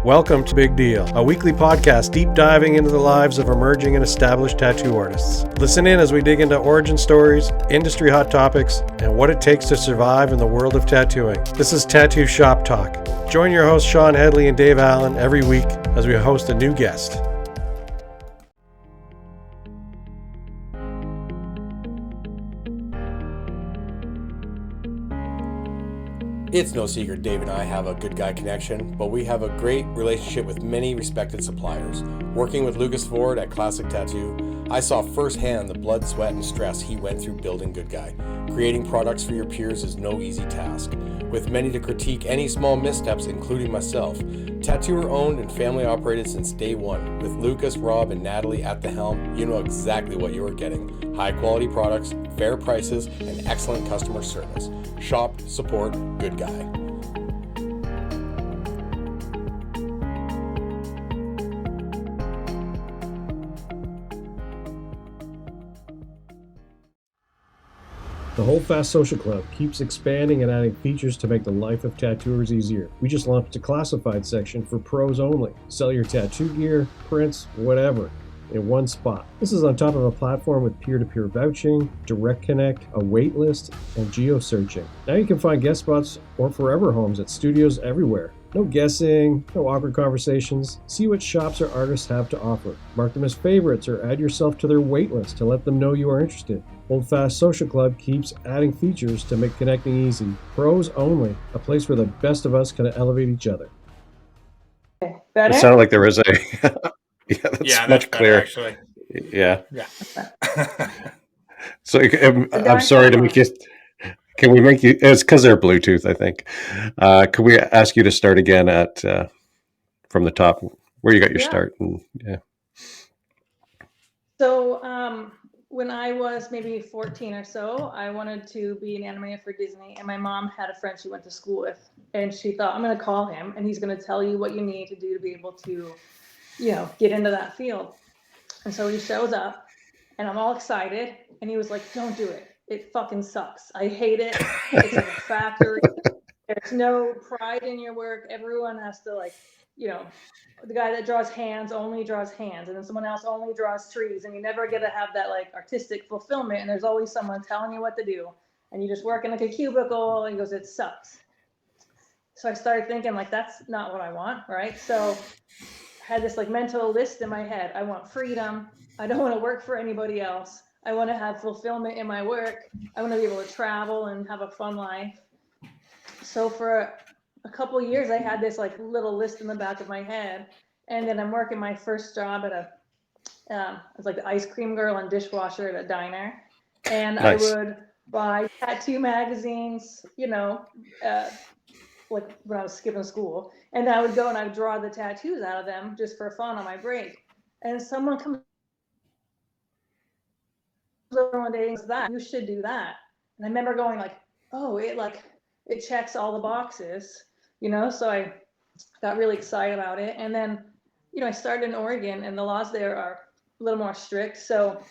Welcome to Big Deal, a weekly podcast deep diving into the lives of emerging and established tattoo artists. Listen in as we dig into origin stories, industry hot topics, and what it takes to survive in the world of tattooing. This is Tattoo Shop Talk. Join your hosts Shawn, Hedley, and Dave Allen every week as we host a new guest. It's no secret Dave and I have a good guy connection, but we have a great relationship with many respected suppliers. Working with Lucas Ford at Classic Tattoo, I saw firsthand the blood, sweat, and stress he went through building Good Guy. Creating products for your peers is no easy task. With many to critique any small missteps, including myself, tattooer owned and family operated since day one. With Lucas, Rob, and Natalie at the helm, you know exactly what you are getting. High quality products, fair prices, and excellent customer service. Shop, support, Good Guy. The Hold Fast Social Club keeps expanding and adding features to make the life of tattooers easier. We just launched a classified section for pros only. Sell your tattoo gear, prints, whatever, in one spot. This is on top of a platform with peer-to-peer vouching, direct connect, a wait list, and geo-searching. Now you can find guest spots or forever homes at studios everywhere. No guessing, no awkward conversations. See what shops or artists have to offer. Mark them as favorites or add yourself to their wait list to let them know you are interested. Hold Fast Social Club keeps adding features to make connecting easy. Pros only, a place where the best of us can elevate each other. Better? It sounded like there was a that's much clearer. Actually. Yeah. So I'm sorry to make you. Can we make you? It's because they're Bluetooth, I think. Can we ask you to start again at from the top where you got your start? And, So when I was maybe 14 or so, I wanted to be an animator for Disney, and my mom had a friend she went to school with, and she thought, I'm going to call him, and he's going to tell you what you need to do to be able to, get into that field. And so he shows up, and I'm all excited, and he was like, don't do it. It fucking sucks. I hate it. It's like a factory. There's no pride in your work. Everyone has to the guy that draws hands only draws hands, and then someone else only draws trees, and you never get to have that like artistic fulfillment, and there's always someone telling you what to do, and you just work in like a cubicle, and he goes, it sucks. So I started thinking like, that's not what I want, right? So I had this like mental list in my head. I want freedom. I don't want to work for anybody else. I want to have fulfillment in my work. I want to be able to travel and have a fun life. So for a couple of years, I had this like little list in the back of my head. And then I'm working my first job at I was like the ice cream girl and dishwasher at a diner. And nice. I would buy tattoo magazines, like when I was skipping school. And I would go and I would draw the tattoos out of them just for fun on my break. And someone comes one day and says, that you should do that. And I remember going like, oh, it checks all the boxes, so I got really excited about it. And then I started in Oregon, and the laws there are a little more strict. So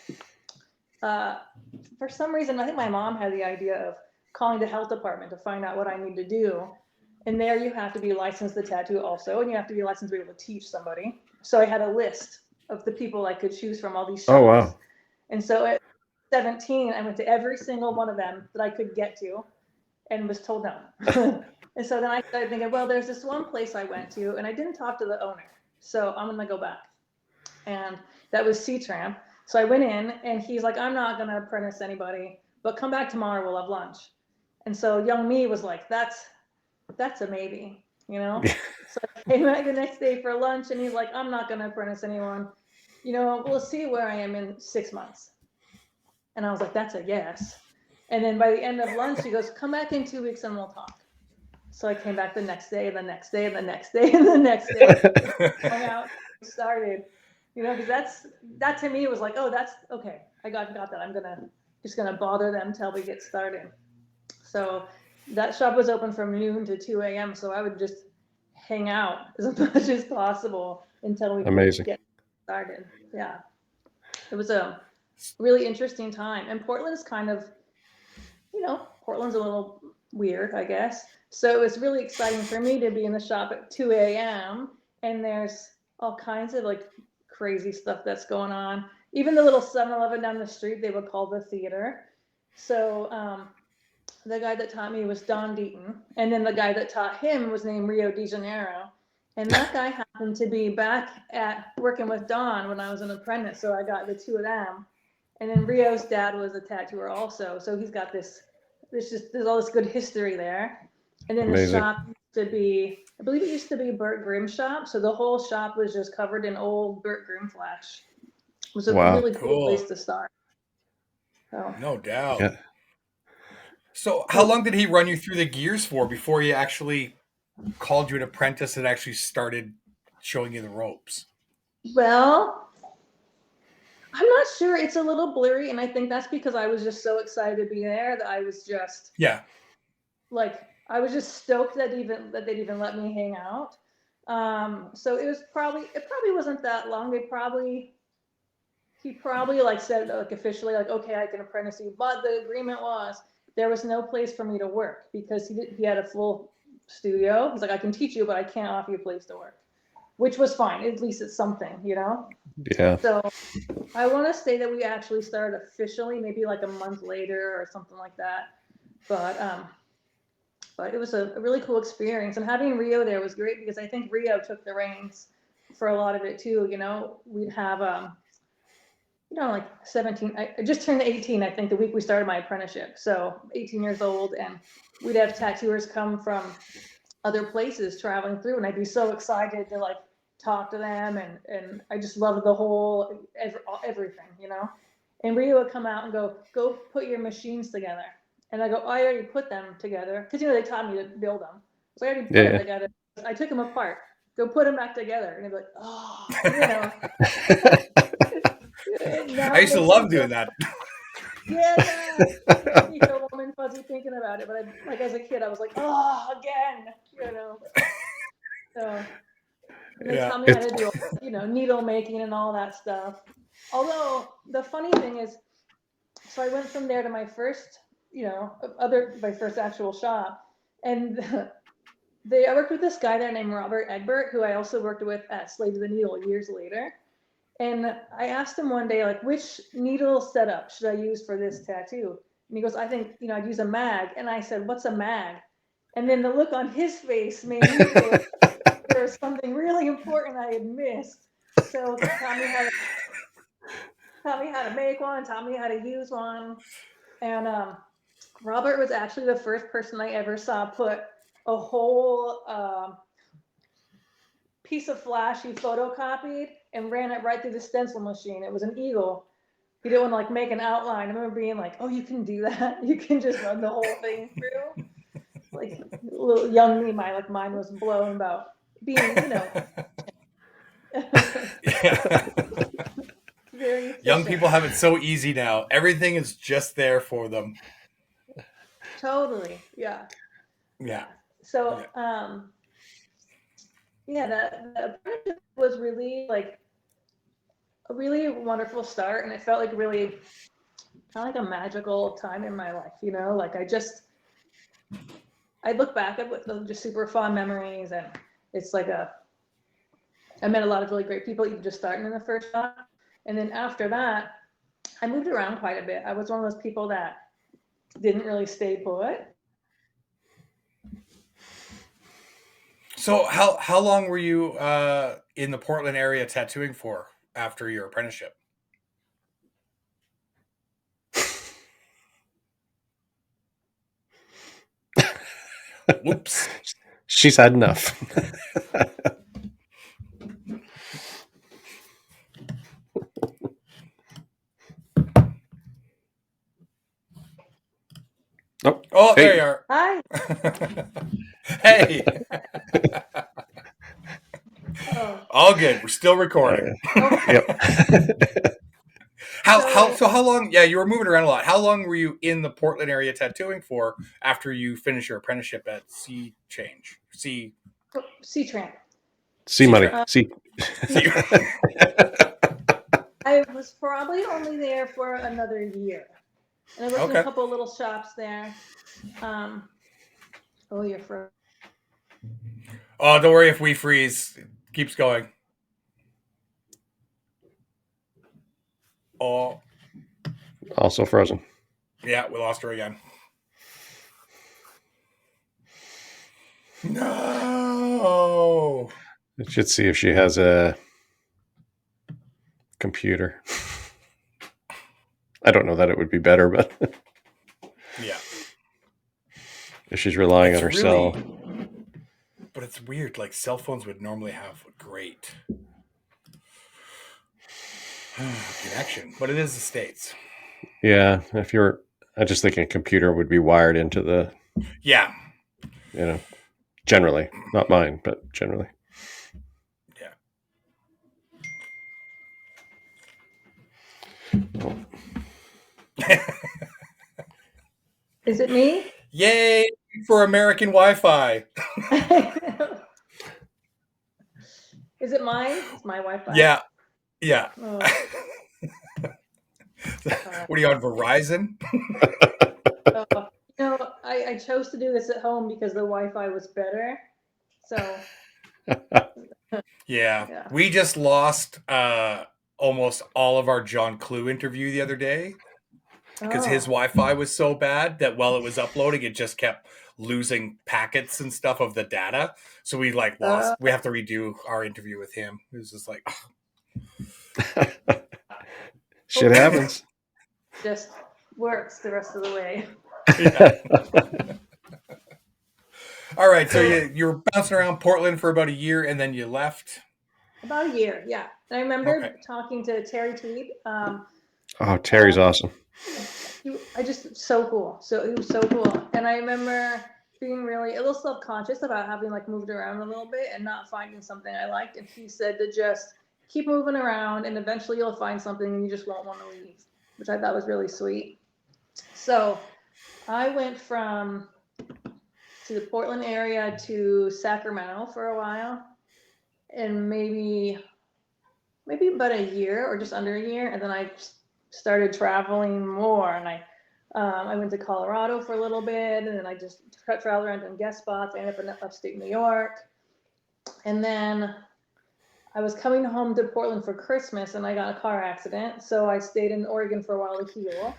for some reason, I think my mom had the idea of calling the health department to find out what I need to do. And there you have to be licensed to tattoo also, and you have to be licensed to be able to teach somebody. So I had a list of the people I could choose from, all these shops. Oh, wow. And so at 17, I went to every single one of them that I could get to and was told no. And so then I started thinking, well, there's this one place I went to, and I didn't talk to the owner. So I'm going to go back. And that was C-Tramp. So I went in, and he's like, I'm not going to apprentice anybody, but come back tomorrow, we'll have lunch. And so young me was like, that's a maybe, So I came back the next day for lunch, and he's like, I'm not going to apprentice anyone. We'll see where I am in 6 months. And I was like, that's a yes. And then by the end of lunch, he goes, come back in 2 weeks and we'll talk. So I came back the next day, and the next day, and the next day, and the next day. Hung out, started, because that to me was like, oh, that's okay. I got that. I'm just gonna bother them till we get started. So that shop was open from noon to 2 a.m. So I would just hang out as much as possible until we could get started. Yeah, it was a really interesting time. And Portland's kind of, Portland's a little weird, I guess. So it was really exciting for me to be in the shop at 2 a.m. and there's all kinds of like crazy stuff that's going on. Even the little 7-Eleven down the street, they would call the theater. So the guy that taught me was Don Deaton, and then the guy that taught him was named Rio de Janeiro. And that guy happened to be back at working with Don when I was an apprentice, so I got the two of them. And then Rio's dad was a tattooer also, so he's got there's all this good history there. And then Amazing. the shop used to be, I believe it used to be Burt Grimm's shop, so the whole shop was just covered in old Burt Grimm flash. It was a really cool place to start. So. No doubt. Yeah. So how long did he run you through the gears for before he actually called you an apprentice and actually started showing you the ropes? Well, I'm not sure. It's a little blurry, and I think that's because I was just so excited to be there that I was just like, I was just stoked that they'd even let me hang out. So it probably wasn't that long. He probably like said like officially like, okay, I can apprentice you, but the agreement was there was no place for me to work because he had a full studio. He's like, I can teach you, but I can't offer you a place to work, which was fine. At least it's something, you know? Yeah. So I want to say that we actually started officially maybe like a month later or something like that. But it was a really cool experience. And having Rio there was great because I think Rio took the reins for a lot of it too. You know, we'd have, like 17, I just turned 18, I think the week we started my apprenticeship. So 18 years old, and we'd have tattooers come from other places traveling through, and I'd be so excited to like talk to them. And I just loved the whole, everything, you know? And Rio would come out and go put your machines together. And I go, I already put them together. Cause they taught me to build them. So I already put them together. I took them apart, go put them back together. And they'd be like, oh, I used to love doing that. Yeah. You feel warm and fuzzy thinking about it, but like as a kid, I was like, oh, again, So they taught me how to do, needle making and all that stuff. Although the funny thing is, so I went from there to my first, my first actual shop, and I worked with this guy there named Robert Egbert, who I also worked with at Slave to the Needle years later. And I asked him one day, like, which needle setup should I use for this tattoo? And he goes, I think, I'd use a mag. And I said, what's a mag? And then the look on his face made me think there was something really important I had missed. So he taught me how to make one, taught me how to use one. And Robert was actually the first person I ever saw put a whole piece of flash he photocopied and ran it right through the stencil machine. It was an eagle. He didn't want to like make an outline. I remember being like, oh, you can do that? You can just run the whole thing through? Like little young me, my mind was blown about being, very Young people have it so easy now. Everything is just there for them. Totally. Yeah. So, the apprenticeship was really like a really wonderful start, and it felt like really kind of like a magical time in my life, like I look back at with just super fond memories, and it's like I met a lot of really great people even just starting in the first shop. And then after that, I moved around quite a bit. I was one of those people that didn't really stay put. So how long were you in the Portland area tattooing for after your apprenticeship? Whoops. She's had enough. Oh, hey. There you are. Hi. Hey. Oh. All good. We're still recording. Yep. How long? Yeah, you were moving around a lot. How long were you in the Portland area tattooing for after you finished your apprenticeship at Sea Tramp. Sea money. Sea. I was probably only there for another year. And I worked in a couple of little shops there. You're frozen. Oh, don't worry if we freeze. Keeps going. Oh, Also frozen. yeah, we lost her again. No. I should see if she has a computer. I don't know that it would be better, but Yeah. if she's relying on her cell. But it's weird. Like cell phones would normally have a great connection, but it is the States. Yeah, I just think a computer would be wired into the. Yeah. Generally, not mine, but generally. Yeah. Is it me? Yay for American Wi-Fi. Is it mine? It's my Wi-Fi. Yeah. Yeah. Oh. What are you on, Verizon? I chose to do this at home because the Wi-Fi was better. So. Yeah. We just lost almost all of our John Clue interview the other day because his Wi-Fi was so bad that while it was uploading, it just kept losing packets and stuff of the data. So we lost. We have to redo our interview with him. It was just like, shit happens. Just works the rest of the way. Yeah. All right, so you were bouncing around Portland for about a year, and then you left. About a year, yeah. And I remember talking to Terry Tweed. Terry's awesome. So cool. So he was so cool, and I remember being really a little self-conscious about having moved around a little bit and not finding something I liked. And he said to just keep moving around, and eventually you'll find something, and you just won't want to leave, which I thought was really sweet. So I went from the Portland area to Sacramento for a while, and maybe about a year or just under a year, and then I started traveling more, and I went to Colorado for a little bit, and then I just traveled around doing guest spots. I ended up in upstate New York, and then I was coming home to Portland for Christmas, and I got in a car accident, so I stayed in Oregon for a while to heal,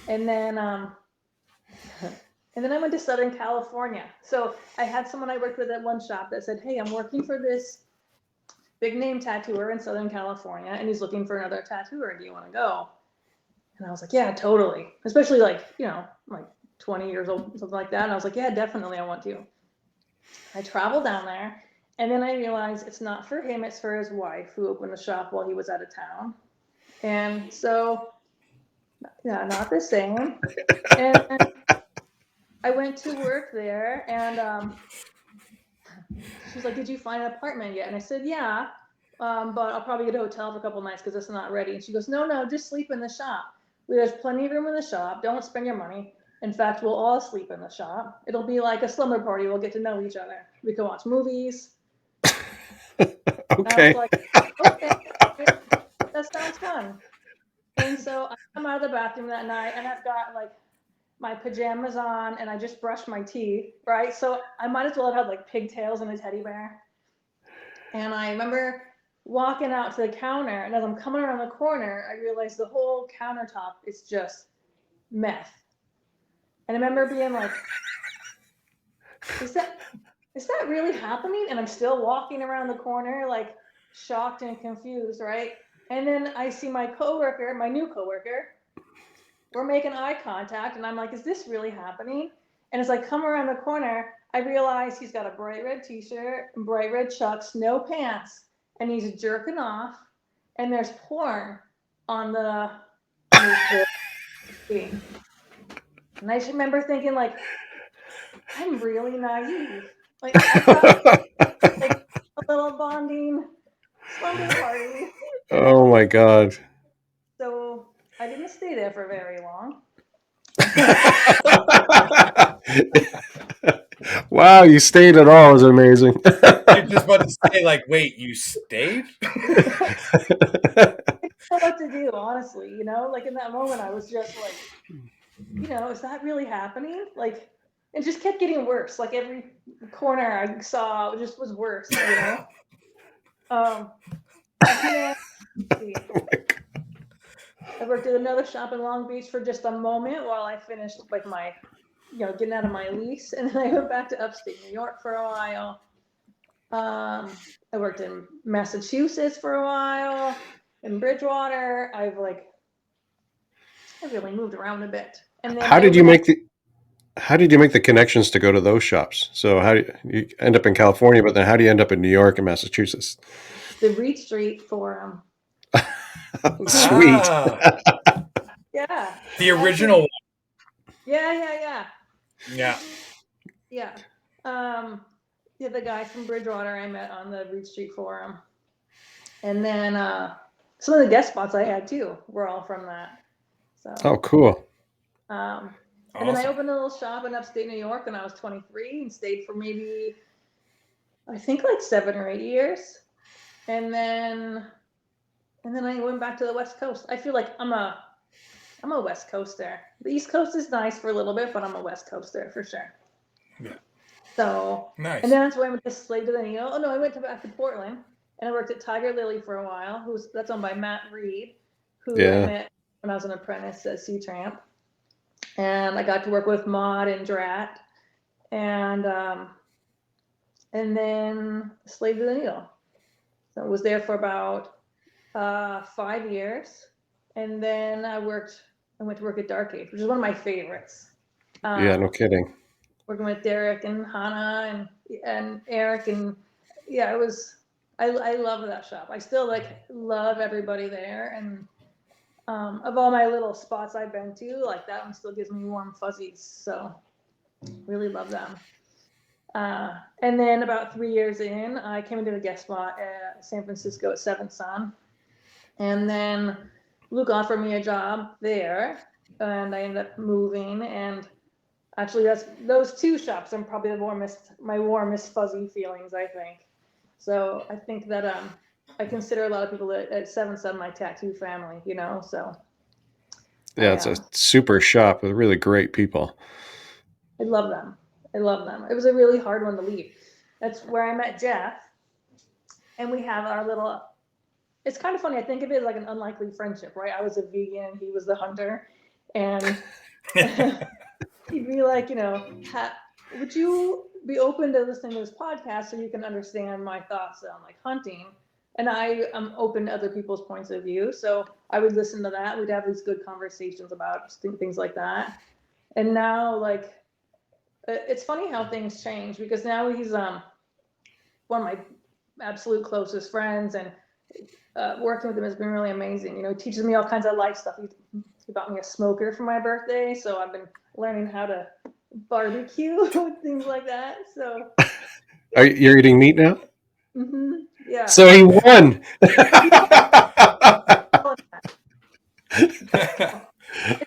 and then I went to Southern California. So I had someone I worked with at one shop that said, hey, I'm working for this big name tattooer in Southern California, and he's looking for another tattooer. Do you want to go? And I was like, yeah, totally. Especially 20 years old, something like that. And I was like, yeah, definitely, I want to. I traveled down there, and then I realized it's not for him, it's for his wife, who opened the shop while he was out of town. And so, yeah, not the same. And I went to work there, and she was like, did you find an apartment yet? And I said, yeah, but I'll probably get a hotel for a couple nights because it's not ready. And she goes, no, just sleep in the shop. There's plenty of room in the shop. Don't spend your money. In fact, we'll all sleep in the shop. It'll be like a slumber party. We'll get to know each other. We can watch movies. Okay. I was like, okay, that sounds fun. And so I come out of the bathroom that night, and I've got my pajamas on, and I just brushed my teeth, right? So I might as well have had pigtails and a teddy bear. And I remember walking out to the counter, and as I'm coming around the corner, I realized the whole countertop is just meth. And I remember being like, is that really happening? And I'm still walking around the corner, shocked and confused, right? And then I see my new coworker, we're making eye contact, and I'm like, is this really happening? And as I come around the corner, I realize he's got a bright red t-shirt and bright red chucks, no pants, and he's jerking off, and there's porn on the screen. And I just remember thinking, I'm really naive. I thought, a little bonding slumber party. Oh my God. So I didn't stay there for very long. Wow, you stayed at all is amazing. I just about to say, wait, you stayed? I didn't know what to do, honestly. In that moment, I was just is that really happening? It just kept getting worse. Every corner I saw just was worse. And then, let's see. I worked at another shop in Long Beach for just a moment while I finished like my, getting out of my lease, and then I went back to upstate New York for a while. I worked in Massachusetts for a while, in Bridgewater. I really moved around a bit. And then How did you make the connections to go to those shops? So how do you end up in California, but then how do you end up in New York and Massachusetts? the Reed Street Forum. Sweet. Yeah. The original one. Yeah. Yeah. The guys from Bridgewater I met on the Reed Street Forum. And then some of the guest spots I had too were all from that. So Oh, cool. And then I opened a little shop in upstate New York when I was 23 and stayed for maybe, I think like 7 or 8 years. And then I went back to the West Coast. I feel like I'm a West Coaster. The East Coast is nice for a little bit, but I'm a West Coaster for sure. Yeah. So nice. And then that's why I went to Slave to the Needle. Oh no, I went back to Portland and I worked at Tiger Lily for a while. That's owned by Matt Reed, who I met when I was an apprentice at Sea Tramp. And I got to work with Maud and Drat, and then Slave to the Needle. So I was there for about 5 years, and then I went to work at Dark Age, which is one of my favorites. Yeah, no kidding. Working with Derek and Hannah and Eric, and yeah, I love that shop. I still love everybody there, and of all my little spots I've been to, that one still gives me warm fuzzies. So really love them. And then about 3 years in, I came into a guest spot at San Francisco at Seventh Sun. And then Luke offered me a job there, and I ended up moving. And actually, those two shops are probably my warmest fuzzy feelings, I think. So I think that I consider a lot of people at Seventh Sun my tattoo family, so. Yeah, it's a super shop with really great people. I love them. It was a really hard one to leave. That's where I met Jeff. And we have our little, it's kind of funny. I think of it like an unlikely friendship, right? I was a vegan, he was the hunter. And he'd be like, would you be open to listening to this podcast so you can understand my thoughts on hunting? And I am open to other people's points of view. So I would listen to that. We'd have these good conversations about things like that. And now, it's funny how things change, because now he's one of my absolute closest friends, and working with him has been really amazing. He teaches me all kinds of life stuff. He bought me a smoker for my birthday, so I've been learning how to barbecue and things like that. So You're eating meat now? Mm-hmm. Yeah. So he won.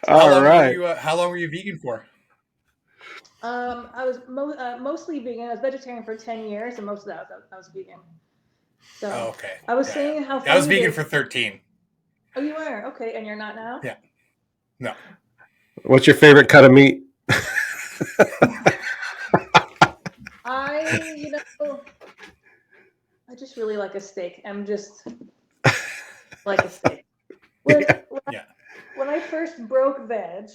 All right. How long were you vegan for? I was mostly vegan. I was vegetarian for 10 years, and most of that I was vegan. So okay. I was saying how I was vegan for 13. Oh, you were? Okay, and you're not now? Yeah. No. What's your favorite cut of meat? I just really like a steak. I'm just like a steak. When I first broke veg,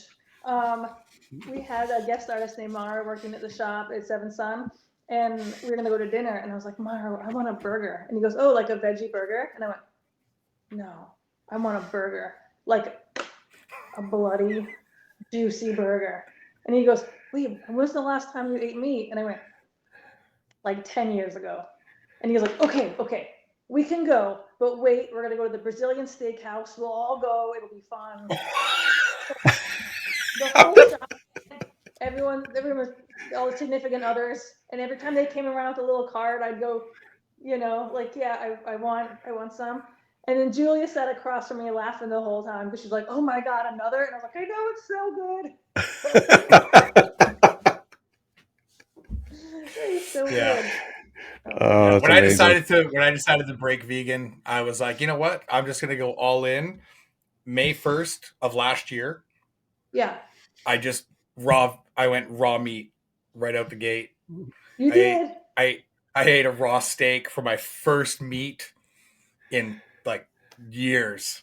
we had a guest artist named Mara working at the shop at Seven Sun, and we were going to go to dinner, and I was like, Mara, I want a burger. And he goes, oh, like a veggie burger? And I went, no, I want a burger, like a bloody, juicy burger. And he goes, wait, when was the last time you ate meat? And I went, like 10 years ago. And he was like, okay, we can go, but wait, we're going to go to the Brazilian steakhouse. We'll all go. It'll be fun. The whole shop, everyone was, all the significant others, and every time they came around with a little card, I'd go, I want some. And then Julia sat across from me laughing the whole time, because she's like, oh my God, another? And I was like, I know, it's so good. It's so good. When I decided to break vegan, I was like, you know what? I'm just going to go all in. May 1st of last year. Yeah. I went raw meat right out the gate. You did? I ate a raw steak for my first meat in like years.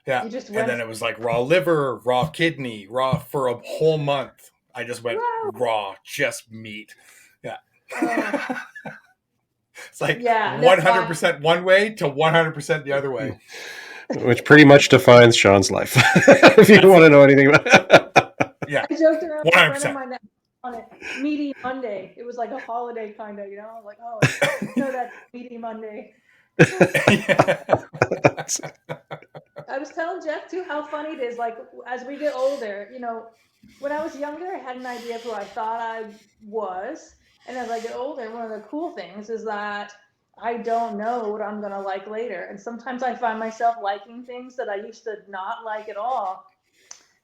Yeah. You just And went. then it was like raw liver, raw kidney, raw for a whole month. I just went Wow. raw, just meat. Yeah. It's like Yeah, 100% one way to 100% the other way. Which pretty much defines Shawn's life. If you want to know anything about it. Yeah. I joked around with a friend 100%. of mine on it. Meaty Monday. It was like a holiday kind of, you know? I was like, oh, no, that's Meaty Monday. I was telling Jeff too how funny it is. Like as we get older, you know, when I was younger, I had an idea of who I thought I was, and as I get older, one of the cool things is that I don't know what I'm gonna like later, and sometimes I find myself liking things that I used to not like at all,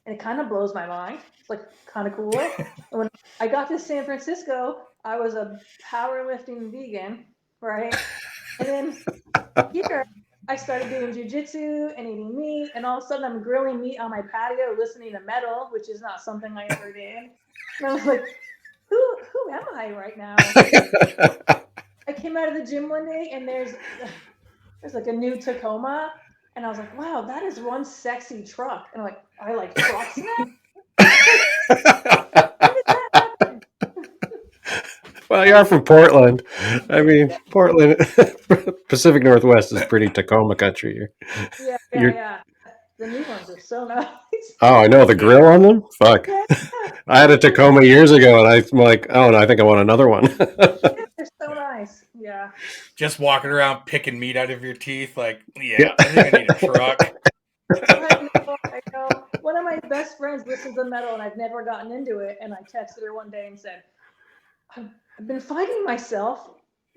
and it kind of blows my mind. It's like kind of cool. And when I got to San Francisco, I was a powerlifting vegan, right? And then here I started doing jujitsu and eating meat, and all of a sudden I'm grilling meat on my patio, listening to metal, which is not something I ever did. And I was like, who am I right now? I came out of the gym one day and there's like a new Tacoma, and I was like, wow, that is one sexy truck. And I'm like, I like trucks now? When did that happen? Well, you are from Portland. I mean, Portland, Pacific Northwest is pretty Tacoma country here. Yeah. The new ones are so nice. Oh, I know the grill on them. Fuck. Yeah. I had a Tacoma years ago, and I'm like, oh, no, I think I want another one. They're so nice. Yeah. Just walking around picking meat out of your teeth, like, yeah. I think I need a truck. I know. One of my best friends listens to metal, and I've never gotten into it. And I texted her one day and said, I've been finding myself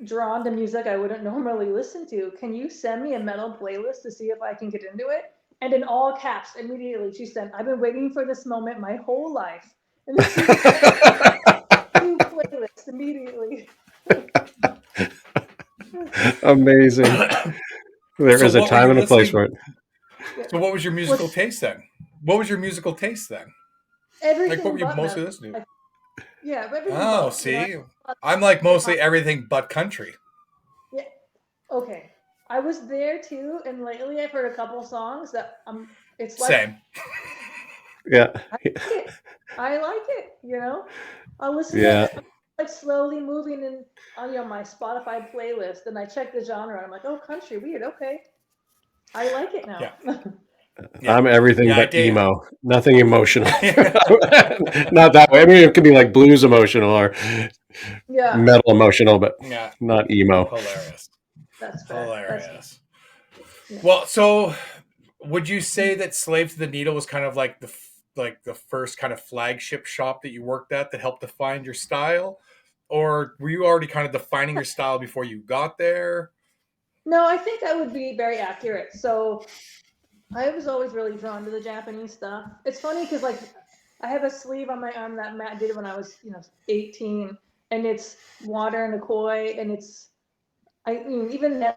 drawn to music I wouldn't normally listen to. Can you send me a metal playlist to see if I can get into it? And in all caps, immediately she said, I've been waiting for this moment my whole life. And then she new playlist immediately. Amazing. There is a time and a place for it. So what was your musical taste then? Everything. Like what were you but mostly metal. listening to? Yeah, everything. Oh, but, see? you know, I'm like mostly everything but country. Yeah. Okay. I was there too, and lately I've heard a couple songs that it's like Same. Yeah. I like it, you know. I listen Yeah. to it, like slowly moving in on my Spotify playlist, and I check the genre, and I'm like, oh, country, weird, okay. I like it now. Yeah. Yeah. I'm everything but Dave. emo. Nothing emotional. Not that way. I mean, it could be like blues emotional or metal emotional, but not emo. Hilarious. That's fair. Hilarious. Well, so would you say that Slave to the Needle was kind of like the first kind of flagship shop that you worked at that helped define your style? Or were you already kind of defining your style before you got there? No, I think that would be very accurate. So I was always really drawn to the Japanese stuff. It's funny because like I have a sleeve on my arm that Matt did when I was 18, and it's water and a koi, and even then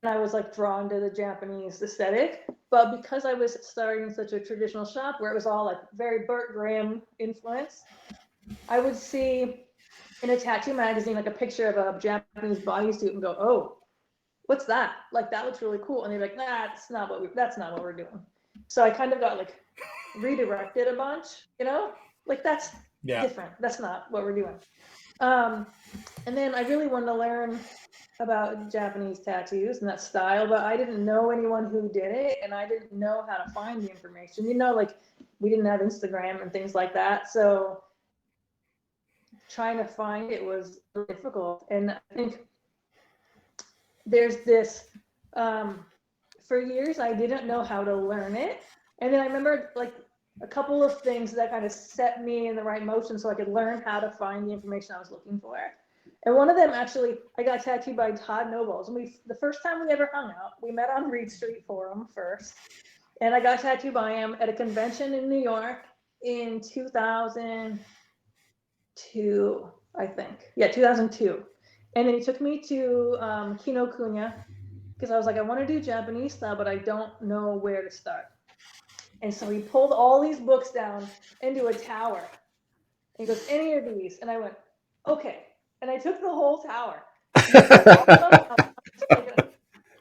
I was like drawn to the Japanese aesthetic. But because I was starting such a traditional shop where it was all like very Burt Graham influence, I would see in a tattoo magazine like a picture of a Japanese bodysuit and go, oh, what's that? Like that looks really cool. And they're like, nah, that's not what we're doing. So I kind of got like redirected a bunch, like that's different. That's not what we're doing. And then I really wanted to learn about Japanese tattoos and that style, but I didn't know anyone who did it, and I didn't know how to find the information. Like we didn't have Instagram and things like that, so trying to find it was difficult. And I think there's this for years I didn't know how to learn it, and then I remember like a couple of things that kind of set me in the right motion so I could learn how to find the information I was looking for. And one of them, actually, I got tattooed by Todd Nobles. And the first time we ever hung out, we met on Reed Street Forum first. And I got tattooed by him at a convention in New York in 2002, I think. Yeah, 2002. And then he took me to Kinokuniya because I was like, I want to do Japanese style, but I don't know where to start. And so he pulled all these books down into a tower. And he goes, any of these? And I went, okay. And I took the whole tower.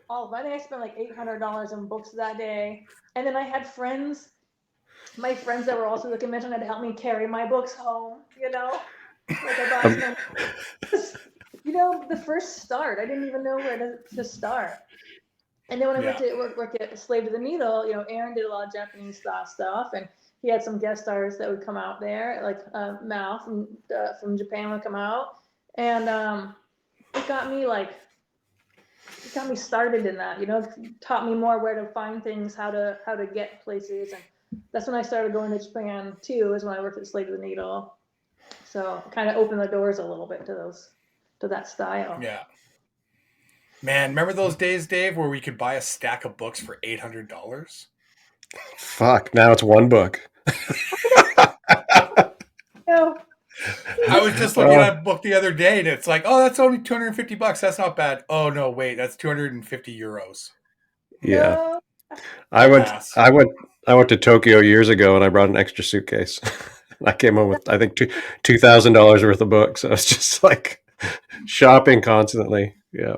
all of it. I think I spent like $800 on books that day. And then I had friends, my friends that were also at the convention had to help me carry my books home, you know? Like I bought some, you know, the first start, I didn't even know where to start. And then when I went to work at Slave to the Needle, you know, Aaron did a lot of Japanese style stuff, and he had some guest stars that would come out there, like Mal from Japan would come out, and it got me started in that, you know, taught me more where to find things, how to get places, and that's when I started going to Japan too, is when I worked at Slave to the Needle. So kind of opened the doors a little bit to that style. Yeah. Man, remember those days, Dave, where we could buy a stack of books for $800? Fuck, now it's one book. No. I was just looking at a book the other day, and it's like, oh, that's only $250. That's not bad. Oh no, wait, that's 250 euros. Yeah. No. I went to Tokyo years ago, and I brought an extra suitcase. I came home with, I think, $2,000 worth of books. I was just like shopping constantly. Yeah.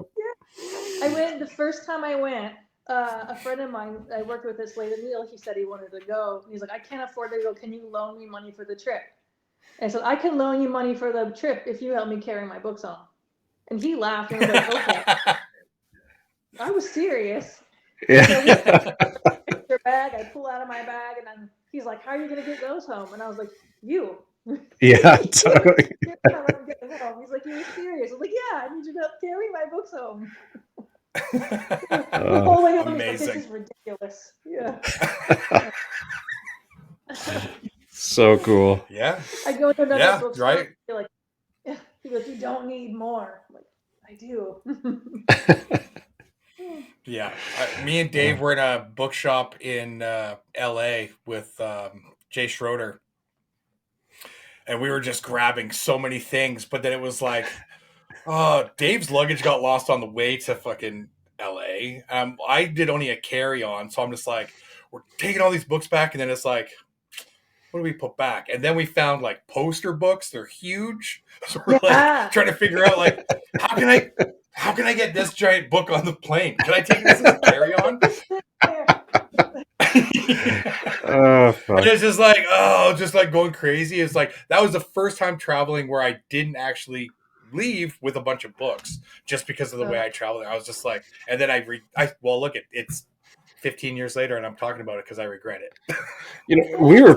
I went the first time I went. A friend of mine I worked with at Slave to the Needle. He said he wanted to go. He's like, I can't afford to go. Can you loan me money for the trip? And I said, I can loan you money for the trip if you help me carry my books home. And he laughed and was like, okay. I was serious. Yeah. So your bag. I pull out of my bag, and then he's like, "How are you gonna get those home?" And I was like, "You." Yeah. Totally. He's like, "You were serious?" I was like, "Yeah, I need you to help carry my books home." The whole way home, amazing. This is ridiculous. Yeah. So cool. Yeah. I go to another bookstore. Right. You're like, yeah. He goes, "You don't need more." I'm like, I do. Yeah. Me and Dave were in a bookshop in LA with Jay Schroeder. And we were just grabbing so many things. But then it was like, Dave's luggage got lost on the way to fucking LA. I did only a carry-on. So I'm just like, we're taking all these books back. And then it's like, what do we put back? And then we found like poster books. They're huge. So we're like trying to figure out like, how can I get this giant book on the plane? Can I take this as a carry-on? And it's just like going crazy. It's like that was the first time traveling where I didn't actually leave with a bunch of books just because of the way I traveled. I was just like, and then look, it's 15 years later, and I'm talking about it because I regret it. You know, we were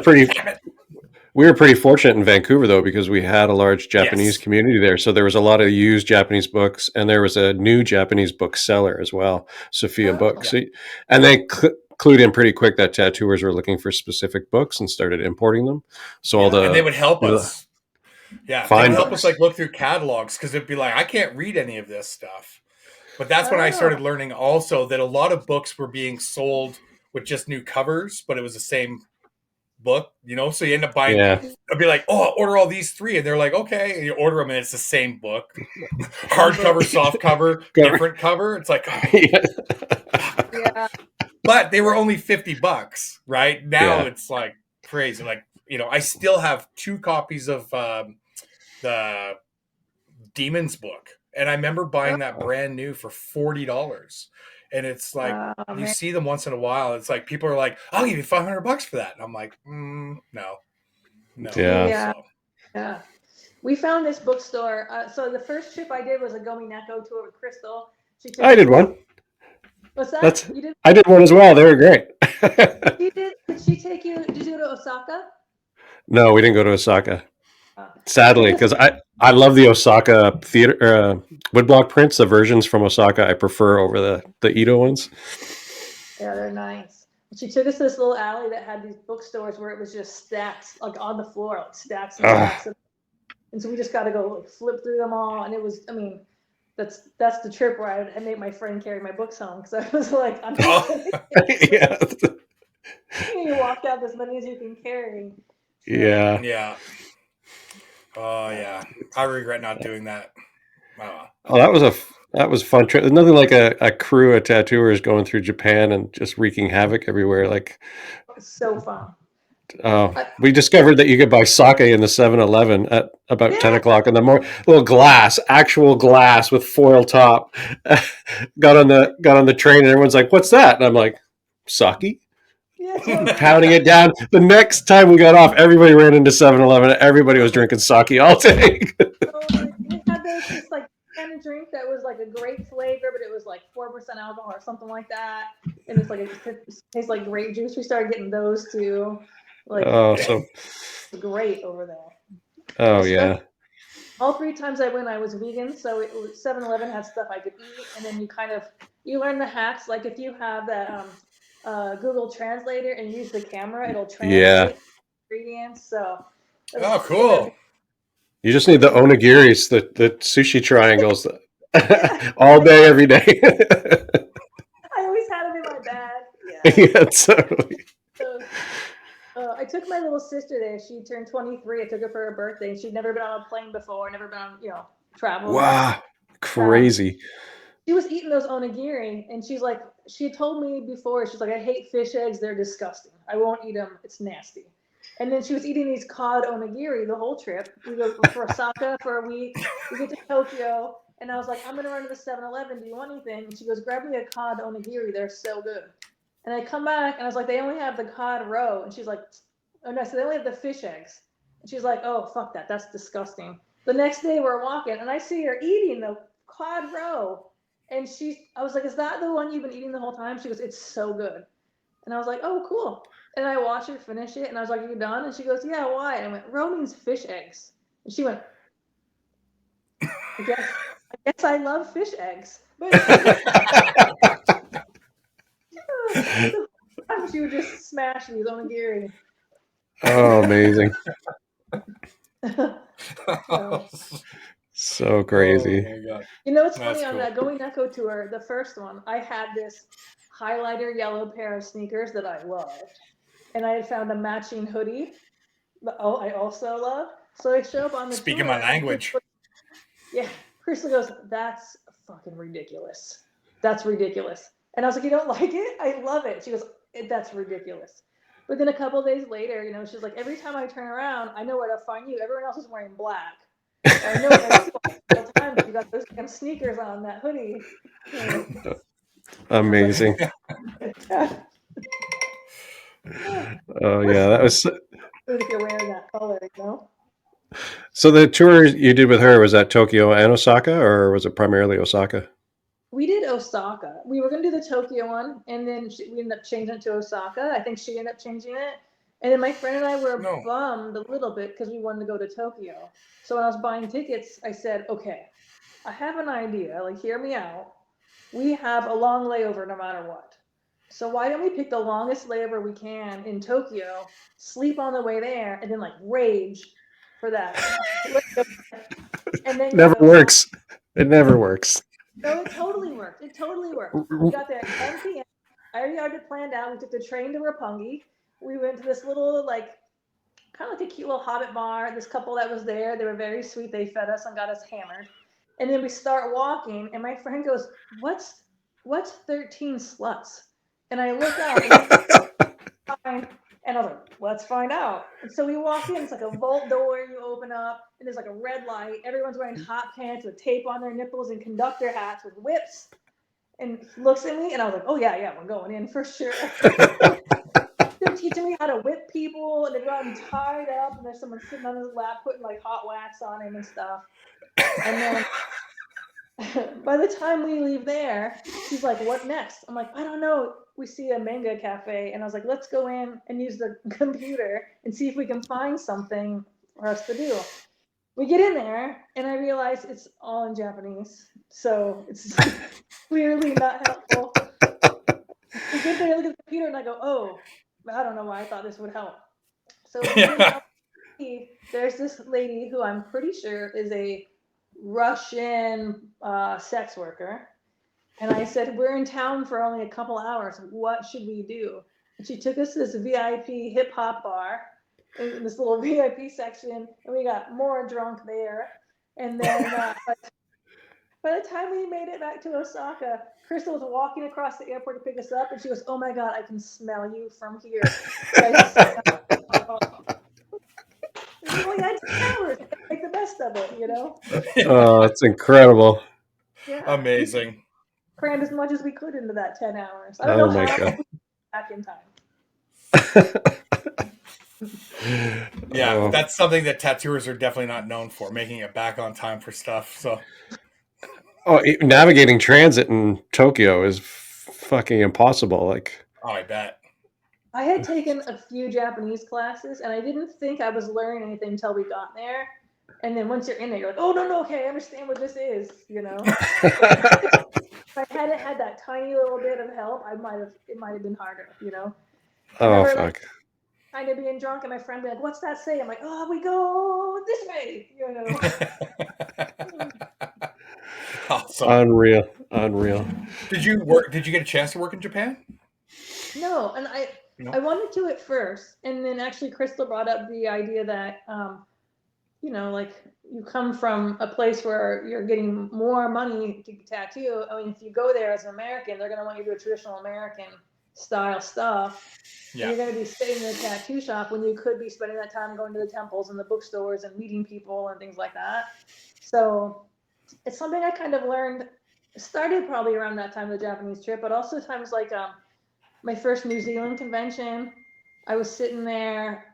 pretty fortunate in Vancouver though, because we had a large Japanese community there. So there was a lot of used Japanese books, and there was a new Japanese bookseller as well, Sophia Books. Yeah. And they clued in pretty quick that tattooers were looking for specific books and started importing them. So and they would help us. Yeah, they would help us like look through catalogs, because it'd be like, I can't read any of this stuff. But that's when I started learning also that a lot of books were being sold with just new covers, but it was the same book, you know? So you end up buying, I'd be like, oh, I'll order all these 3. And they're like, okay. And you order them, and it's the same book. Hardcover, soft cover, different cover. It's like, Yeah. But they were only $50, right? Now it's like crazy. Like, you know, I still have 2 copies of the Demons book. And I remember buying that brand new for $40. And it's like, you see them once in a while. It's like, people are like, I'll give you $500 for that. And I'm like, no. Yeah. Yeah. We found this bookstore. So the first trip I did was a Gomi Neko tour with Crystal. I did one. What's that? You did? I did one as well. They were great. Did she take you? Did you go to Osaka? No, we didn't go to Osaka. Sadly, because I love the Osaka theater woodblock prints. The versions from Osaka I prefer over the Ito ones. Yeah, they're nice. She took us to this little alley that had these bookstores where it was just stacks, like on the floor, like stacks and stacks. And so we just got to go like flip through them all. And it was, I mean, that's the trip where I made my friend carry my books home, because I was like, I'm yeah. You walk out as many as you can carry. Yeah. Yeah. Oh yeah, I regret not doing that. Oh, that was a fun trip. There's nothing like a crew of tattooers going through Japan and just wreaking havoc everywhere. Like, it's so fun. Oh, we discovered that you could buy sake in the 7-Eleven at about 10 o'clock in the morning. Little glass, actual glass with foil top. got on the train and everyone's like, "What's that?" And I'm like, "Sake." Yeah, totally. Pounding it down. The next time we got off, everybody ran into 7-Eleven. Everybody was drinking sake all day. Totally. We had this like kind of drink that was like a grape flavor, but it was like 4% alcohol or something like that. And it's like it tastes like grape juice. We started getting those too. Like it's great over there. Oh yeah. All 3 times I went, I was vegan, so 7-Eleven had stuff I could eat, and then you learn the hacks. Like if you have that Google Translator and use the camera, it'll translate ingredients. So cool. You just need the onigiris, the sushi triangles, all day, every day. I always had them in my bag. Yeah, totally. So, I took my little sister there. She turned 23. I took her for her birthday, and she'd never been on a plane before, never been on, travel. Wow, crazy. She was eating those onigiri, and she's like, she had told me before, she's like, I hate fish eggs. They're disgusting. I won't eat them. It's nasty. And then she was eating these cod onigiri the whole trip. We go for Osaka for a week. We get to Tokyo, and I was like, I'm going to run to the 7-Eleven. Do you want anything? And she goes, grab me a cod onigiri. They're so good. And I come back, and I was like, they only have the cod roe. And she's like, oh, no, so they only have the fish eggs. And she's like, oh, fuck that. That's disgusting. The next day, we're walking, and I see her eating the cod roe. And I was like, is that the one you've been eating the whole time? She goes, it's so good. And I was like, oh, cool. And I watched her finish it, and I was like, are you done? And she goes, yeah, why? And I went, roe means fish eggs. And she went, I guess I love fish eggs. But she would just smash these onigiri. Oh, amazing. So crazy. Oh, my God. It's funny cool. On that Going Echo tour, the first one, I had this highlighter yellow pair of sneakers that I loved. And I had found a matching hoodie that I also loved. So I show up on the Speaking tour, my language. Yeah. Crystal goes, that's fucking ridiculous. That's ridiculous. And I was like, you don't like it? I love it. She goes, that's ridiculous. But then a couple of days later, she's like, every time I turn around, I know where to find you. Everyone else is wearing black. I know all the time you got those damn sneakers on that hoodie. Amazing. Oh yeah, that was. If you're wearing that color, So the tour you did with her, was that Tokyo and Osaka, or was it primarily Osaka? We did Osaka. We were going to do the Tokyo one, and then we ended up changing it to Osaka. I think she ended up changing it. And then my friend and I were bummed a little bit because we wanted to go to Tokyo. So when I was buying tickets, I said, okay, I have an idea. Like, hear me out. We have a long layover no matter what. So why don't we pick the longest layover we can in Tokyo, sleep on the way there, and then rage for that. And then never works. It never works. No, it totally worked. We got there at 10 p.m. I already had it planned out. We took the train to Roppongi. We went to this little, kind of like a cute little Hobbit bar. This couple that was there, they were very sweet. They fed us and got us hammered. And then we start walking, and my friend goes, what's 13 sluts? And I look out, and I was like, let's find out. And so we walk in. It's like a vault door you open up, and there's like a red light. Everyone's wearing hot pants with tape on their nipples and conductor hats with whips. And he looks at me, and I was like, oh, yeah, we're going in for sure. They're teaching me how to whip people, and they got him tied up, and there's someone sitting on his lap putting hot wax on him and stuff. And then by the time we leave there, she's like, what next? I'm like, I don't know. We see a manga cafe, and I was like, let's go in and use the computer and see if we can find something for us to do. We get in there, and I realize it's all in Japanese, so it's clearly not helpful. We get there, I look at the computer, and I go, oh, I don't know why I thought this would help. So there's this lady who I'm pretty sure is a Russian sex worker. And I said, we're in town for only a couple hours. What should we do? And she took us to this VIP hip hop bar in this little VIP section. And we got more drunk there. And then By the time we made it back to Osaka, Crystal was walking across the airport to pick us up, and she goes, "Oh my God, I can smell you from here." We only had 10 hours. Make the best of it, you know? Oh, that's incredible. Yeah. Amazing. Crammed as much as we could into that 10 hours. I don't Oh know my how God. we got back in time. Yeah, Oh. that's something that tattooers are definitely not known for, making it back on time for stuff. So, Navigating transit in Tokyo is fucking impossible. Like, oh, I bet. I had taken a few Japanese classes, and I didn't think I was learning anything until we got there. And then once you're in there, you're like, "Oh no, okay, I understand what this is," you know. If I hadn't had that tiny little bit of help, it might have been harder, you know. I oh remember fuck. kind of being drunk, and my friend being like, "What's that say?" I'm like, "Oh, we go this way," you know. Awesome. Unreal. Did you get a chance to work in Japan? No, and I wanted to at first, and then actually Crystal brought up the idea that you know, like you come from a place where you're getting more money to tattoo. I mean, if you go there as an American, they're gonna want you to do a traditional American style stuff. Yeah. And you're gonna be sitting in a tattoo shop when you could be spending that time going to the temples and the bookstores and meeting people and things like that. So it's something I kind of learned. Started probably around that time of the Japanese trip, but also times like my first New Zealand convention, I was sitting there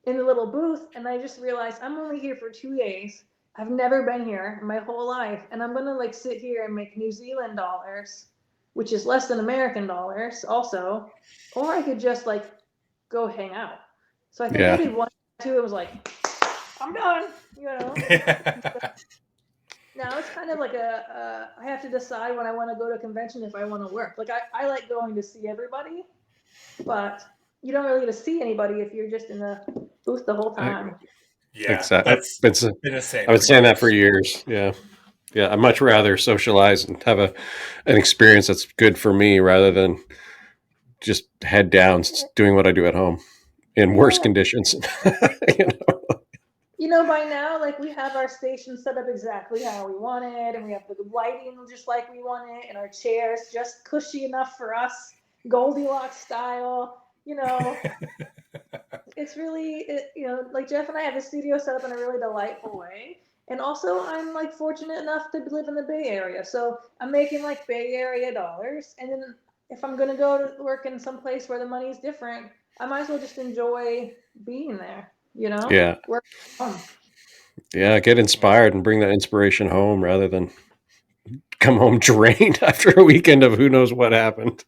in the little booth, and I just realized I'm only here for 2 days. I've never been here in my whole life, and I'm gonna like sit here and make New Zealand dollars, which is less than American dollars, also, or I could just like go hang out. So I think I did one, two. It was like, I'm done, you know. Now it's kind of like I have to decide when I want to go to a convention if I want to work. Like I like going to see everybody, but you don't really get to see anybody if you're just in the booth the whole time. Yeah, Exactly. that's been the same. I've been saying that for years. Yeah. I'd much rather socialize and have an experience that's good for me rather than just head down doing what I do at home in worse conditions. You know, by now, like we have our station set up exactly how we want it, and we have the lighting just like we want it, and our chairs just cushy enough for us, Goldilocks style. You know, it's really, you know, like Jeff and I have the studio set up in a really delightful way. And also, I'm like fortunate enough to live in the Bay Area, so I'm making like Bay Area dollars. And then if I'm gonna go to work in some place where the money's different, I might as well just enjoy being there. You know, Yeah. work home. Yeah, get inspired and bring that inspiration home rather than come home drained after a weekend of who knows what happened.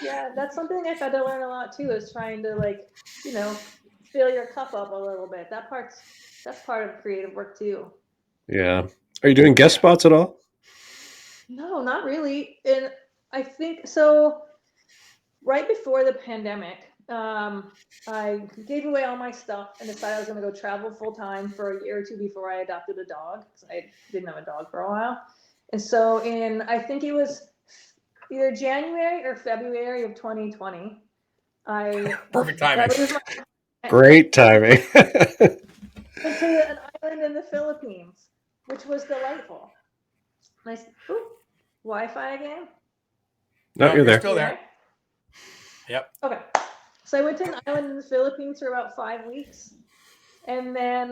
Yeah. That's something I've had to learn a lot too, is trying to like, you know, fill your cup up a little bit. That's part of creative work too. Yeah. Are you doing guest spots at all? No, not really. And I think so. Right before the pandemic, I gave away all my stuff and decided I was going to go travel full time for a year or two before I adopted a dog, because I didn't have a dog for a while. And so I think it was either January or February of 2020, Perfect timing. Great timing. went to an island in the Philippines, which was delightful. Nice. Ooh, Wi-Fi again? No, you're there. Still there. Yep. Okay. So I went to an island in the Philippines for about 5 weeks. And then,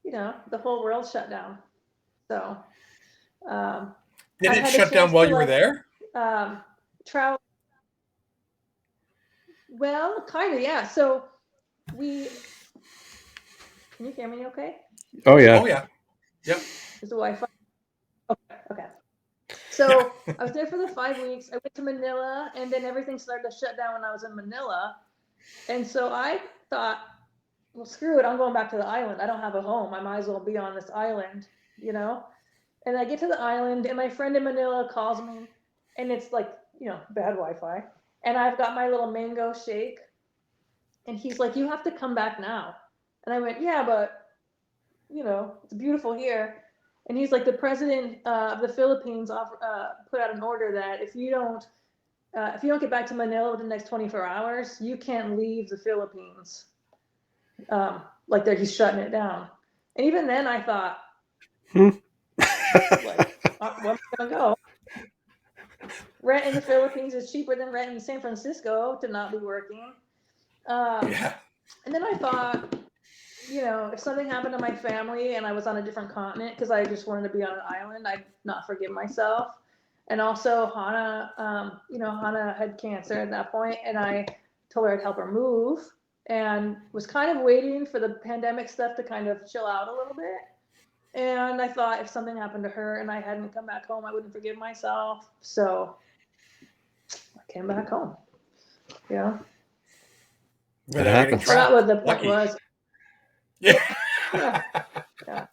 you know, the whole world shut down. So, did it shut down while you were there? Travel. Well, kind of, yeah. So can you hear me okay? Oh, yeah. Oh, yeah. Yep. Is the Wi-Fi? Okay. So I was there for the 5 weeks. I went to Manila, and then everything started to shut down when I was in Manila. And so I thought, well, screw it. I'm going back to the island. I don't have a home. I might as well be on this island, you know? And I get to the island, and my friend in Manila calls me, and it's like, you know, bad Wi-Fi. And I've got my little mango shake. And he's like, you have to come back now. And I went, yeah, but, you know, it's beautiful here. And he's like, the president of the Philippines put out an order that if you don't get back to Manila within the next 24 hours, you can't leave the Philippines. He's shutting it down. And even then I thought, like, where am I going to go? Rent in the Philippines is cheaper than rent in San Francisco to not be working. Yeah. And then I thought, you know, if something happened to my family and I was on a different continent, because I just wanted to be on an island, I'd not forgive myself. And also Hannah, you know, Hannah had cancer at that point, and I told her I'd help her move, and was kind of waiting for the pandemic stuff to kind of chill out a little bit. And I thought if something happened to her and I hadn't come back home, I wouldn't forgive myself. So I came back home. Yeah. Without happens. getting I forgot trapped. what the point Lucky. was. Yeah. Yeah.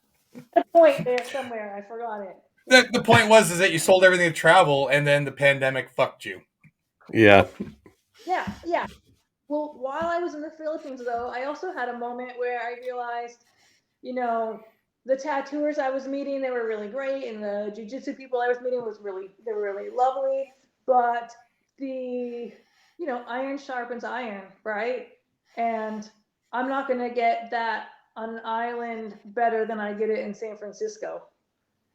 The point there somewhere. I forgot it. The point was is that you sold everything to travel, and then the pandemic fucked you. Yeah. Yeah. Well, while I was in the Philippines, though, I also had a moment where I realized, you know, the tattooers I was meeting, they were really great, and the jiu-jitsu people I was meeting they were really lovely. But the, you know, iron sharpens iron, right? And I'm not going to get that on an island better than I get it in San Francisco.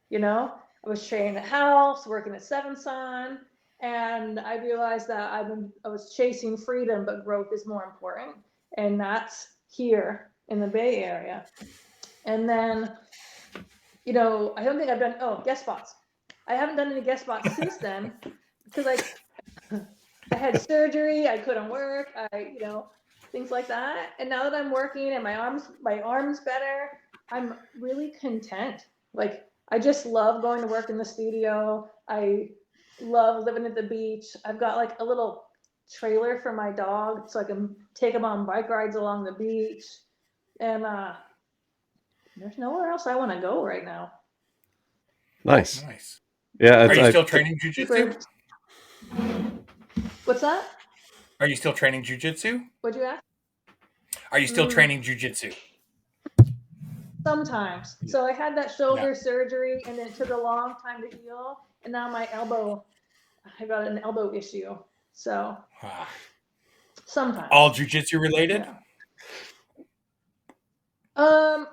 You know, I was training at house, working at Seven Sun, and I realized that I was chasing freedom, but growth is more important, and that's here in the Bay Area. And then, you know, I don't think I've done guest spots. I haven't done any guest spots since then because I had surgery, I couldn't work, you know, things like that. And now that I'm working and my arms better, I'm really content. Like, I just love going to work in the studio. I love living at the beach. I've got like a little trailer for my dog so I can take him on bike rides along the beach. And there's nowhere else I want to go right now. Nice. Nice. Yeah. Are you still training jiu-jitsu? What's that? Are you still training jiu-jitsu? What'd you ask? Are you still training jiu-jitsu? Sometimes. So I had that shoulder surgery, and it took a long time to heal. And now my elbow, I got an elbow issue. So sometimes. All jiu-jitsu related? Yeah.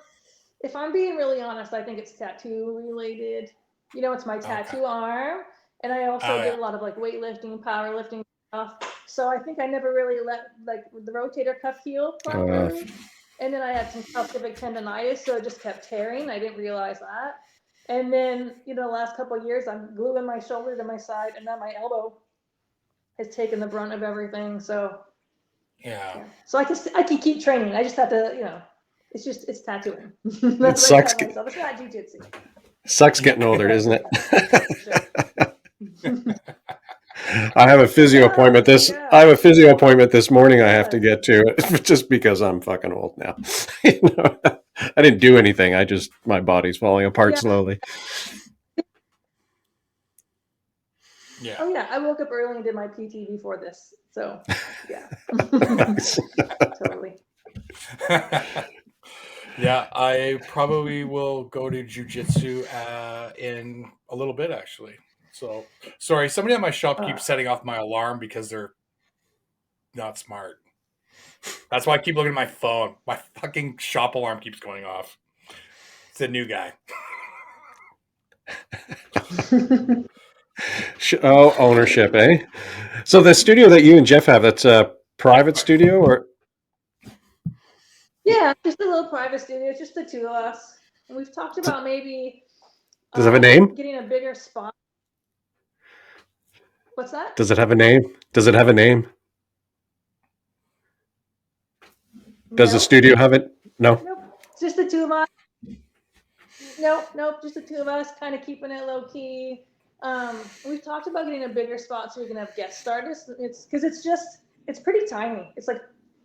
If I'm being really honest, I think it's tattoo related. You know, it's my tattoo arm, and I also did a lot of like weightlifting, powerlifting stuff. So I think I never really let like the rotator cuff heal properly. And then I had some calcific tendonitis, so it just kept tearing. I didn't realize that. And then, you know, the last couple of years, I'm gluing my shoulder to my side, and now my elbow has taken the brunt of everything. So yeah. So I can keep training. I just have to, you know, it's tattooing. It sucks. It's not jiu-jitsu. Sucks getting older, isn't it? I have a physio appointment I have a physio appointment this morning I have to get to just because I'm fucking old now. You know, I didn't do anything. My body's falling apart slowly. Yeah. Oh yeah, I woke up early and did my PT before this. So yeah. Totally. Yeah, I probably will go to jiu-jitsu in a little bit, actually. So, sorry, somebody at my shop keeps setting off my alarm because they're not smart. That's why I keep looking at my phone. My fucking shop alarm keeps going off. It's a new guy. Ownership, eh? So the studio that you and Jeff have, that's a private studio, or? Yeah, just a little private studio. It's just the two of us. And we've talked about maybe Does it have a name? getting a bigger spot. What's that? Does it have a name? Does it have a name? Does the studio have it? No. Nope. It's just the two of us. Nope. Just the two of us, kind of keeping it low key. We've talked about getting a bigger spot so we can have guest artists. It's because it's pretty tiny. It's like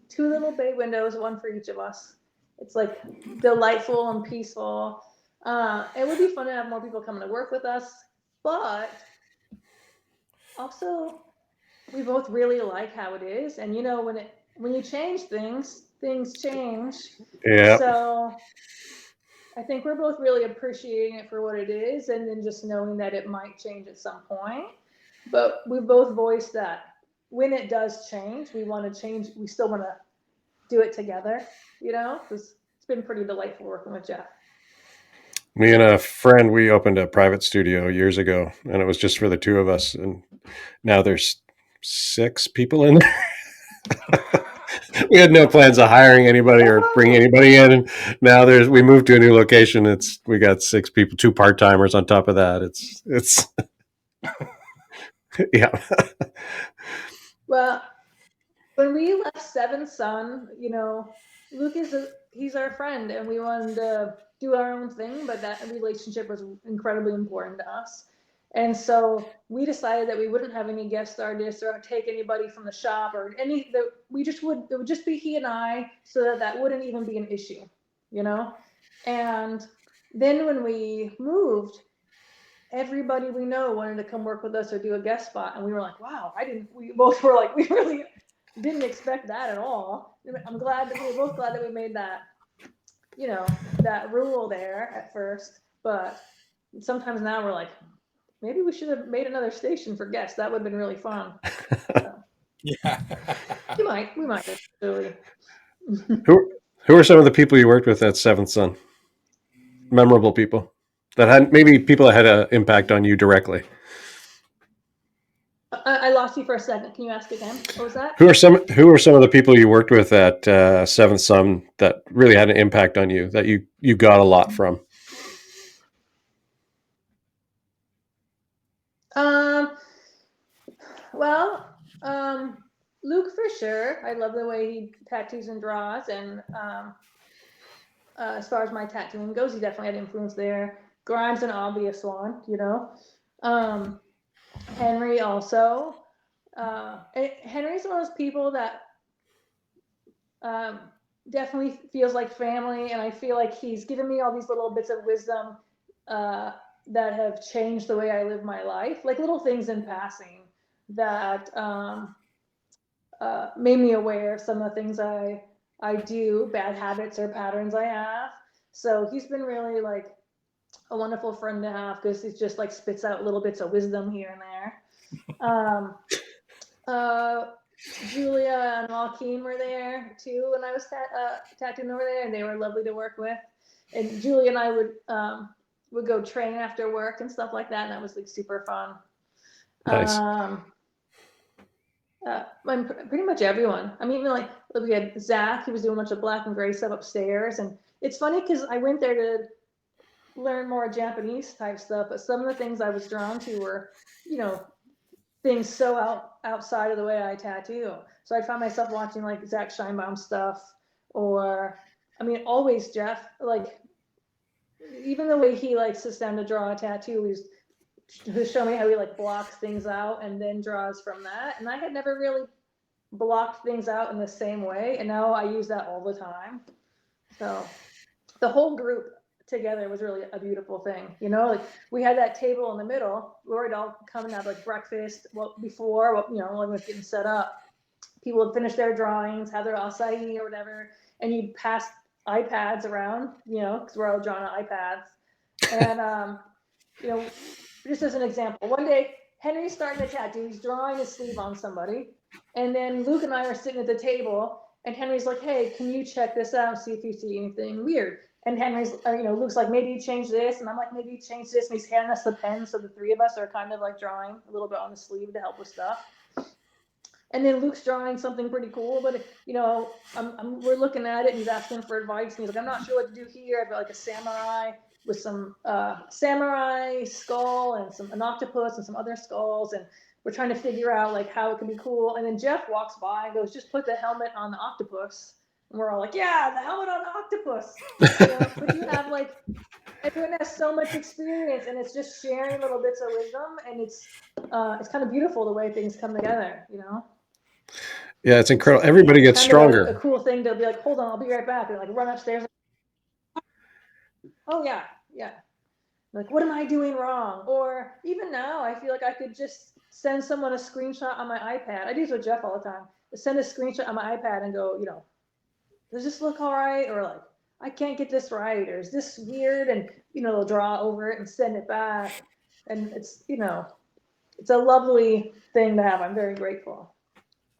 2 little bay windows, one for each of us. It's like delightful and peaceful. It would be fun to have more people coming to work with us, but also we both really like how it is. And you know, when you change things change. Yeah. So I think we're both really appreciating it for what it is, and then just knowing that it might change at some point. But we both voiced that when it does change, we want to still want to do it together, you know, because it's been pretty delightful working with Jeff. Me and a friend, we opened a private studio years ago, and it was just for the two of us. And now there's 6 people in there. We had no plans of hiring anybody or bringing anybody in. And now we moved to a new location. We got 6 people, 2 part-timers on top of that. It's yeah. Well, when we left Seventh Son, Luke he's our friend, and we wanted to do our own thing, but that relationship was incredibly important to us. And so we decided that we wouldn't have any guest artists or take anybody from the shop or it would just be he and I, so that wouldn't even be an issue, And then when we moved, everybody we know wanted to come work with us or do a guest spot, and we were like, wow, we both were like, we really didn't expect that at all. We were both glad that we made that, that rule there at first, but sometimes now we're like, maybe we should have made another station for guests. That would have been really fun. So, Yeah. we might really. Who are some of the people you worked with at Seventh Son? Memorable people that had an impact on you directly. I lost you for a second. Can you ask again? What was that? Who are some of the people you worked with at Seventh Son that really had an impact on you, that you got a lot from? Luke for sure. I love the way he tattoos and draws, and as far as my tattooing goes, he definitely had influence there. Grimes an obvious one, Henry also. Henry's one of those people that definitely feels like family, and I feel like he's given me all these little bits of wisdom that have changed the way I live my life, like little things in passing that made me aware of some of the things I do, bad habits or patterns I have. So he's been really like a wonderful friend to have, because he just like spits out little bits of wisdom here and there. Julia and Joaquin were there too when I was tattooing over there, and they were lovely to work with. And Julia and I would go train after work and stuff like that, and that was like super fun. Nice. Pretty much everyone. I mean, even like we had Zach, he was doing a bunch of black and gray stuff upstairs, and it's funny because I went there to learn more Japanese type stuff, but some of the things I was drawn to were, things so outside of the way I tattoo. So I found myself watching like Zach Scheinbaum stuff, or I mean, always Jeff, like even the way he like sits down to draw a tattoo, he's show me how he like blocks things out and then draws from that. And I had never really blocked things out in the same way, and now I use that all the time. So the whole group together was really a beautiful thing, like we had that table in the middle, we were all coming out like breakfast before when it was getting set up. People would finish their drawings, have their acai or whatever, and you'd pass iPads around, because we're all drawing on iPads. And just as an example, one day Henry's starting a tattoo, he's drawing his sleeve on somebody, and then Luke and I are sitting at the table, and Henry's like, hey, can you check this out and see if you see anything weird? And Henry's, Luke's like, maybe you change this, and I'm like, maybe you change this, and he's handing us the pen, so the three of us are kind of like drawing a little bit on the sleeve to help with stuff. And then Luke's drawing something pretty cool, but we're looking at it, and he's asking for advice, and he's like, I'm not sure what to do here. I've got like a samurai with some samurai skull and an octopus and some other skulls, and we're trying to figure out like how it can be cool. And then Jeff walks by and goes, just put the helmet on the octopus. And we're all like, yeah, the helmet on the octopus. But you have like, everyone has so much experience, and it's just sharing little bits of wisdom, and it's kind of beautiful the way things come together, Yeah, it's incredible. Everybody gets stronger. A cool thing to be like, hold on, I'll be right back, and like run upstairs. Oh yeah. Like, what am I doing wrong? Or even now, I feel like I could just send someone a screenshot on my iPad. I do this with Jeff all the time. Send a screenshot on my iPad and go, does this look all right? Or like, I can't get this right. Or is this weird? And, they'll draw over it and send it back. And it's, it's a lovely thing to have. I'm very grateful.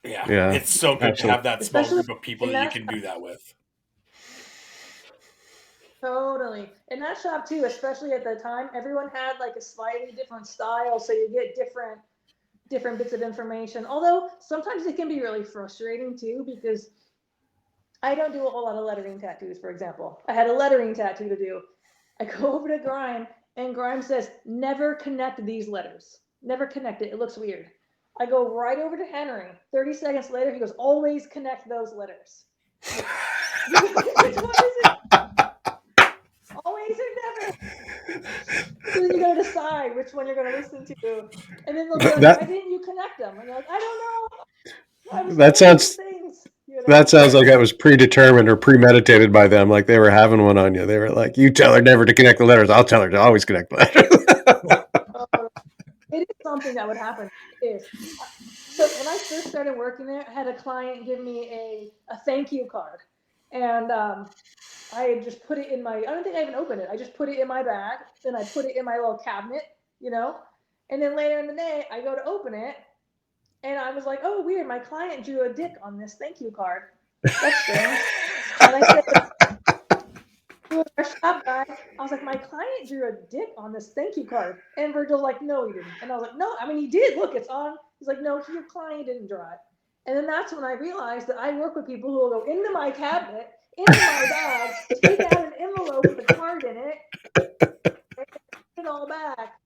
Yeah. It's so good to have that small group of people that you can do that with. Totally. In that shop too, especially at the time, everyone had like a slightly different style, so you get different bits of information. Although sometimes it can be really frustrating too, because I don't do a whole lot of lettering tattoos, for example. I had a lettering tattoo to do. I go over to Grime, and Grime says, never connect these letters. Never connect it. It looks weird. I go right over to Henry. 30 seconds later, he goes, always connect those letters. Which one is it? Always or never. So then you got to decide which one you're going to listen to. And then they'll be like, why didn't you connect them? And you're like, I don't know. I was That sounds things, that sounds like that was predetermined or premeditated by them, like they were having one on you. They were like, you tell her never to connect the letters, I'll tell her to always connect the letters. It is something that would happen. It is. So when I first started working there, I had a client give me a thank you card. And I just put it in I don't think I even opened it. I just put it in my bag. Then I put it in my little cabinet, And then later in the day, I go to open it. And I was like, oh, weird. My client drew a dick on this thank you card. That's strange. And I said, to our shop guy, I was like, my client drew a dick on this thank you card. And Virgil's like, no, he didn't. And I was like, no, I mean, he did. Look, it's on. He's like, no, your client didn't draw it. And then that's when I realized that I work with people who will go into my cabinet, into my bag, take out an envelope with a card in it, and put it all back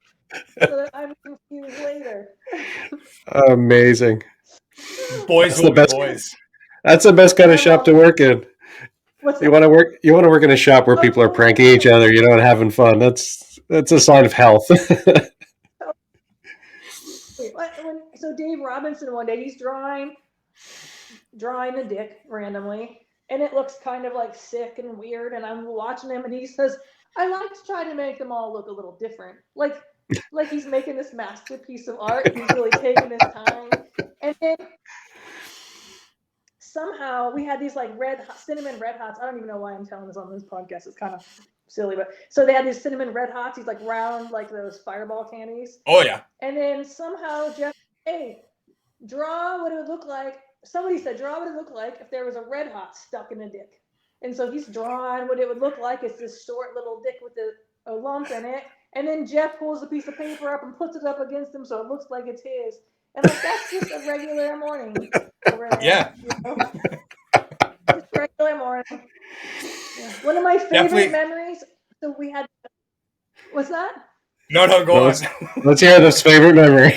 so that I'm confused later. Amazing. Boys will be boys. That's the best kind of shop to work in. What's You want to work in a shop where people are pranking each other, and having fun. That's a sign of health. So Dave Robinson one day, he's drawing a dick randomly, and it looks kind of like sick and weird, and I'm watching him, and he says, I like to try to make them all look a little different, like he's making this masterpiece of art, and he's really taking his time. And then somehow we had these like cinnamon red hots. I don't even know why I'm telling this on this podcast. It's kind of silly, but so they had these cinnamon red hots, these like round, like those fireball candies. Oh yeah. And then somehow Jeff, hey, draw what it would look like. Somebody said, draw what it would look like if there was a red hot stuck in a dick. And so he's drawn what it would look like. It's this short little dick with a lump in it. And then Jeff pulls a piece of paper up and puts it up against him so it looks like it's his. And like, that's just a regular morning over there. Yeah. Just regular morning. Yeah. One of my favorite memories. So we had. What's that? No, go on. Let's hear this favorite memory.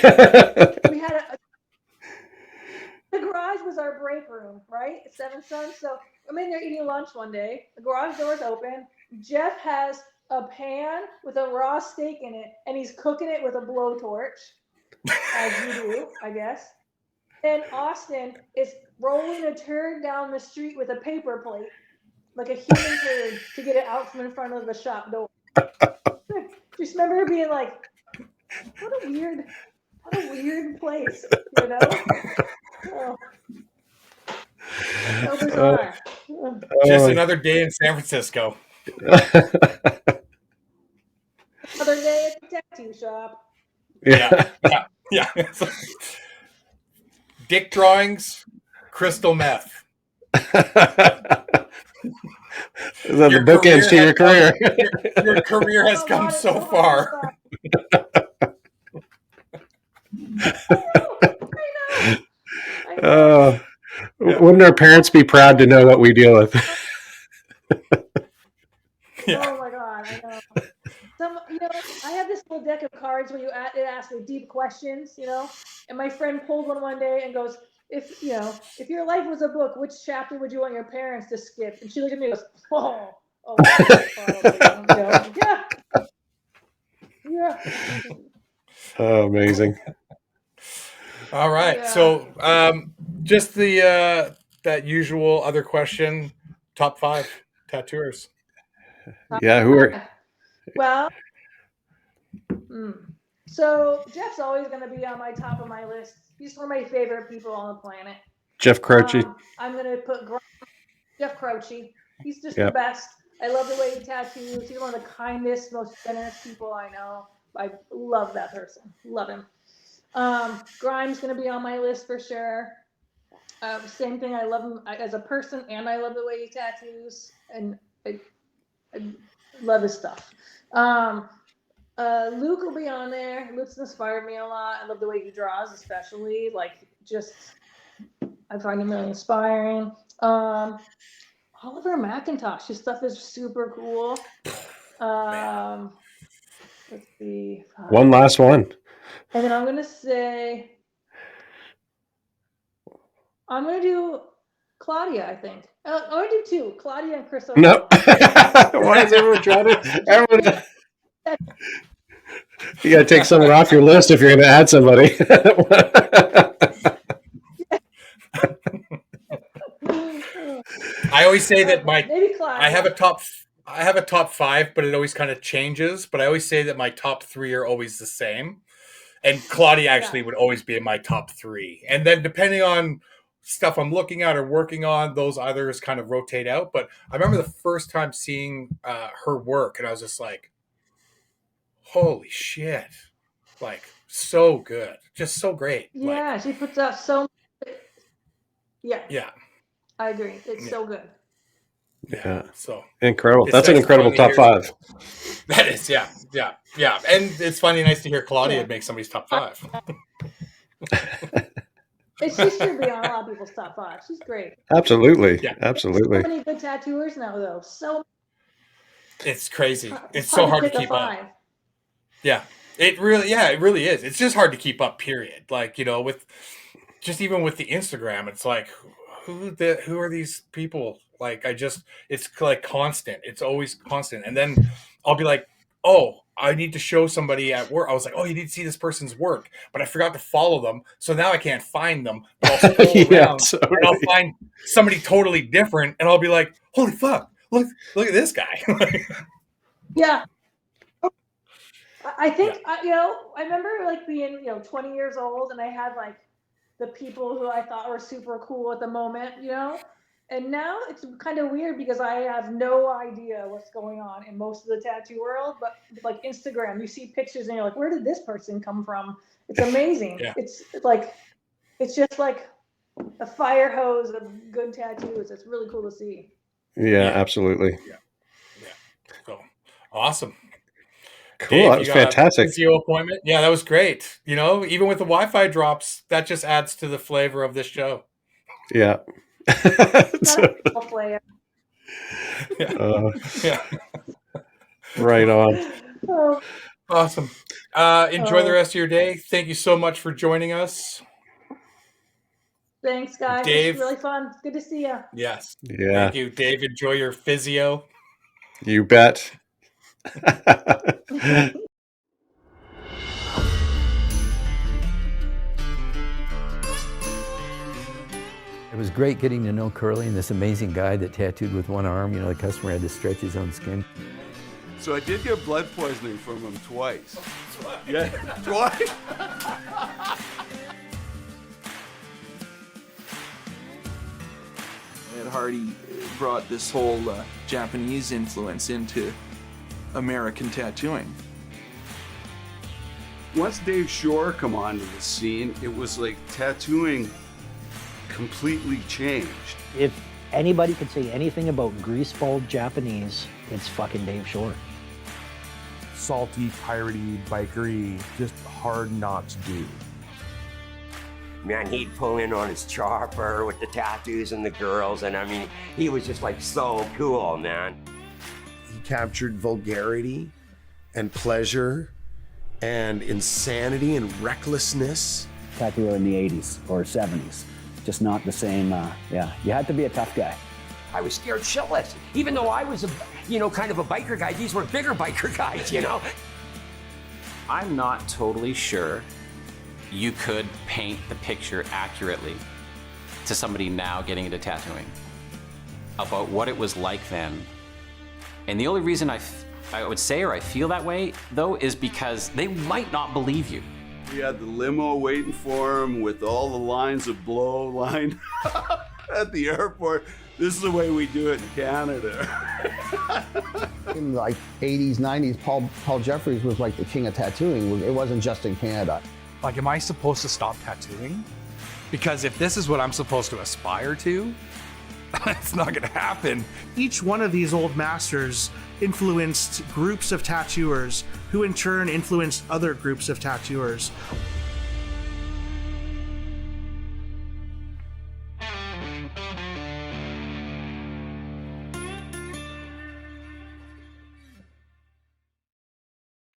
We had the garage was our break room, right? At Seven Sons. So I'm in there eating lunch one day. The garage door's open. Jeff has a pan with a raw steak in it, and he's cooking it with a blowtorch, as you do, I guess. And Austin is rolling a turd down the street with a paper plate, like a human turd, to get it out from in front of the shop door. Just remember being like, what a weird place, Oh. So bizarre. Just another day in San Francisco. Another day at the tattoo shop. Yeah. Dick drawings, crystal meth. The bookends to your career. Your career has come so far. I know. Wouldn't our parents be proud to know what we deal with? Yeah. Oh my God, I know. I have this little deck of cards where it asks the deep questions, and my friend pulled one day and goes, if your life was a book, which chapter would you want your parents to skip? And she looked at me and goes, yeah. Oh, amazing. All right. Yeah. So just the that usual other question, top 5 tattooers. Yeah, who are? Well, so Jeff's always going to be on my top of my list. He's one of my favorite people on the planet. Jeff Croce. I'm going to put Jeff Croce. He's just the best. I love the way he tattoos. He's one of the kindest, most generous people I know. I love that person. Love him. Grime's going to be on my list for sure. Same thing. I love him as a person, and I love the way he tattoos. And I I love his stuff. Luke will be on there. Luke's inspired me a lot. I love the way he draws, especially I find him really inspiring. Oliver McIntosh, his stuff is super cool. Let's see. One last one. And then I'm gonna do Claudia, I think. I'm gonna do two, Claudia and Chris. No. Why is everyone trying to? You got to take someone off your list if you're going to add somebody. I always say that maybe Claudia. I have a top 5, but it always kind of changes. But I always say that my top 3 are always the same. And Claudia actually would always be in my top 3. And then depending on stuff I'm looking at or working on, those others kind of rotate out. But I remember the first time seeing her work, and I was just like, holy shit. Like, so good. Just so great. Yeah, like, she puts out so Yeah. Yeah. I agree. It's so good. Yeah. So incredible. That's an incredible top 5. That is, yeah. And it's funny, nice to hear Claudia make somebody's top 5. She should be on a lot of people's top 5. She's great. Absolutely. Yeah. Absolutely. So many good tattooers now, though. It's crazy. It's so hard to keep up. Yeah. It really is. It's just hard to keep up, period. Like, even with the Instagram, it's like, who are these people? Like, it's like constant. It's always constant. And then I'll be like, oh, I need to show somebody at work. I was like, oh, you need to see this person's work, but I forgot to follow them. So now I can't find them. But I'll scroll around and I'll find somebody totally different. And I'll be like, holy fuck, look at this guy. Yeah. I think, I remember being, 20 years old, and I had the people who I thought were super cool at the moment, and now it's kind of weird because I have no idea what's going on in most of the tattoo world, but Instagram, you see pictures and you're like, where did this person come from? It's amazing. Yeah. It's just like a fire hose of good tattoos. It's really cool to see. Yeah. Absolutely. Yeah. So awesome. Cool. Dave, that was fantastic. Physio appointment. Yeah, that was great. Even with the Wi-Fi drops, that just adds to the flavor of this show. Yeah. Right on. Awesome. Enjoy the rest of your day. Thank you so much for joining us. Thanks, guys. Dave, it's really fun. Good to see you. Yes. Yeah. Thank you, Dave. Enjoy your physio. You bet. It was great getting to know Curly and this amazing guy that tattooed with one arm. The customer had to stretch his own skin. So I did get blood poisoning from him twice. Yeah, twice. Ed Hardy brought this whole Japanese influence into American tattooing. Once Dave Shore come onto the scene, it was like tattooing completely changed. If anybody could say anything about greaseball Japanese, it's fucking Dave Shore. Salty, piratey, bikery, just hard not to do. Man, he'd pull in on his chopper with the tattoos and the girls, and he was just so cool, man. He captured vulgarity and pleasure and insanity and recklessness. Tattoo in the 80s or 70s, just not the same, you had to be a tough guy. I was scared shitless. Even though I was kind of a biker guy, these were bigger biker guys, I'm not totally sure you could paint the picture accurately to somebody now getting into tattooing about what it was like then. And the only reason I would say or I feel that way, though, is because they might not believe you. We had the limo waiting for him with all the lines of blow lined at the airport. This is the way we do it in Canada. In the 80s, 90s, Paul Jeffries was like the king of tattooing. It wasn't just in Canada. Am I supposed to stop tattooing? Because if this is what I'm supposed to aspire to, It's not going to happen. Each one of these old masters influenced groups of tattooers, who in turn influenced other groups of tattooers.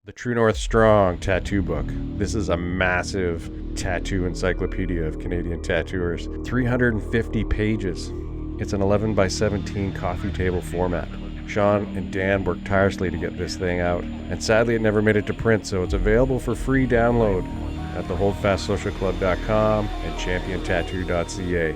The True North Strong Tattoo Book. This is a massive tattoo encyclopedia of Canadian tattooers. 350 pages. It's an 11 by 17 coffee table format. Shawn and Dan worked tirelessly to get this thing out, and sadly it never made it to print, so it's available for free download at theholdfastsocialclub.com and championtattoo.ca.